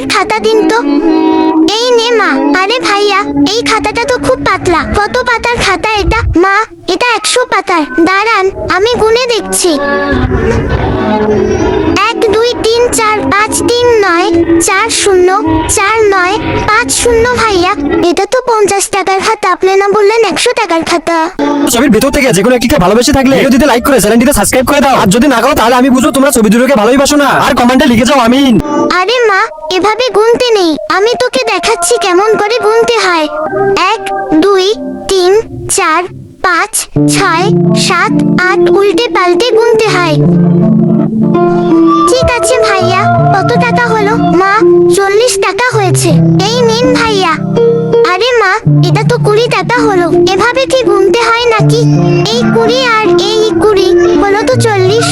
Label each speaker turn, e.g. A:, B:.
A: কুড়ির খাতা দিন তো। এই নে মা। আরে ভাইয়া, এই খাতাটা তো খুব পাতলা। কত পাতার খাতা এটা? মা, এটা 100 পাতার। দাঁড়ান, আমি গুনে দেখছি। 1 2 3 4 5 3 9 4 0 4 9 5 0। ভাইয়া, এটা তো 50 টাকার খাতা। আপনি না বললেন 100 টাকার খাতা?
B: ছবির ভেতর থেকে যে কোনো একটিকে ভালোবেসে থাকলে ভিডিওতে লাইক করে চ্যানেলটিতে সাবস্ক্রাইব করে দাও। আর যদি না করো তাহলে আমি বুঝবো তোমরা ছবি দুটোকে ভালোইবাসো না। আর কমেন্টে লিখে যাও আমিন।
A: আরে মা, এভাবে গুনতে নেই। আমি তোকে দেখাচ্ছি কেমন করে গুনতে হয়। 1 2 3 4 5 6 7 8 উল্টে পাল্টে গুনতে হয়। ঠিক আছে ভাইয়া, কত টাকা হলো? মা, 40 টাকা হয়েছে। এই নিন ভাইয়া। আরে মা, এটা তো 20 টাকা হলো। এভাবে কি গুনতে হয় নাকি? এই 20 আর এই 20 হলো তো 40।